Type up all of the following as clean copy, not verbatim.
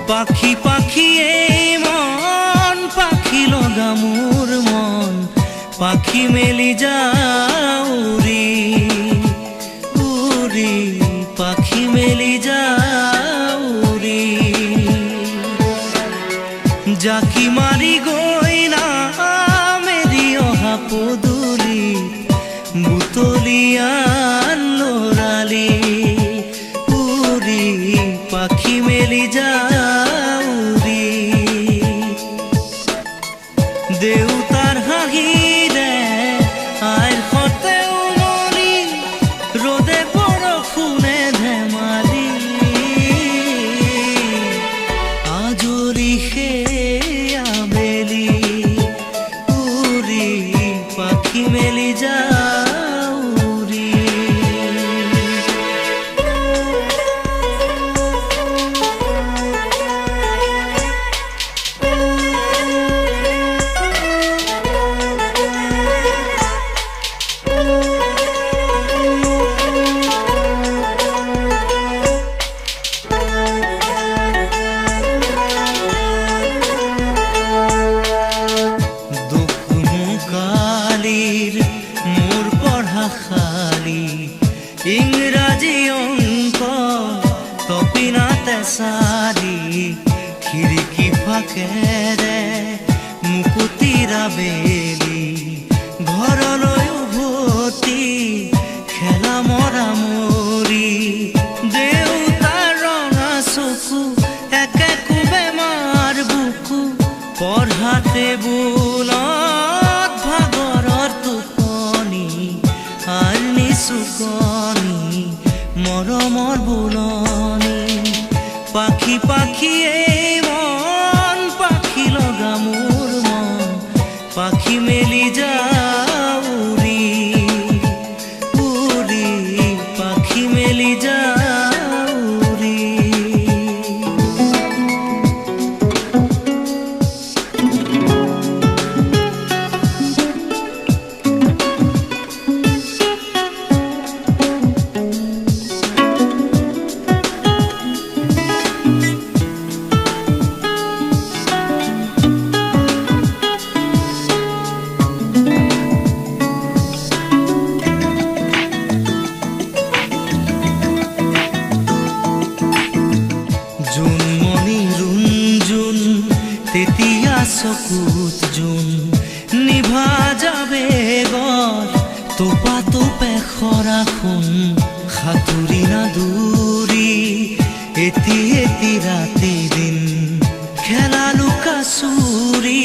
পাখি পাখি এই মন পাখি লগা মোৰ মন পাখি মেলি যাও উৰি উৰি পাখি মেলি যাও উৰি জাকি মাৰি গৈ না মেৰি অহা পদূলি বুটলিয়ান লৰালি উৰি পাখি মেলি যাও উৰি দেউতাৰ হাঁহিৰে আইৰ সতে উমলি ৰ'দে বৰষুণে ধেমালি আজৰি সেই আবেলি উৰি পাখি মেলি যাও উৰি মোৰ পঢ়া খালি ইংৰাজী অংক তপিনাতে চালি খিৰিকী ফাকেৰে মুকুতিৰা বেলি ঘৰলৈ উভতি খেলা মৰা মৰি দেউতাৰ ৰঙা চকু একে কোবে মাৰ বুকু পঢ়া টেবুলত ভাগৰৰ টোপনি আৰ নিচুকনি মৰমৰ বুলনি পাখি পাখি এই মন পাখি লগা মোৰ মন পাখি মেলি যাও উৰি উৰি পাখি মেলি যাও উৰি তেতিয়া চকুত জোন নিভা যাবে গৰ তোপা তোপে খৰা খুন সাঁতুৰি না দূৰি এটি এটি ৰাতি দিন খেলা লুকা চুৰি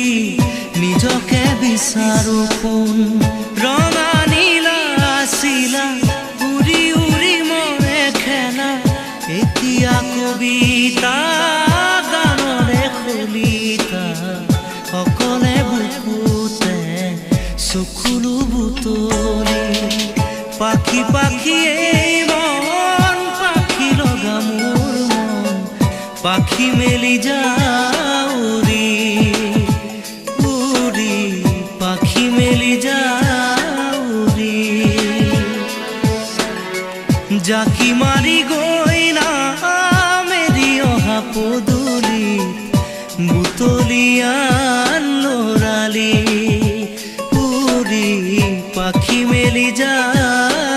নিজকে বিচাৰো কোন ৰঙা নীলা চিলা উৰি উৰি মৰে খেলা এতিয়া কবিতা গানৰে খলিতা অকলে বুকুতে চকুলো বুটলি পাখি পাখি এই মন পাখি লগা মোর মন পাখি মেলি যাও উৰি উৰি পাখি মেলি যাও উৰি জাকি মাৰি গৈ না মেৰি অহা পদূলি বুটলিয়ান লৰালি উৰি পাখি মেলি যাও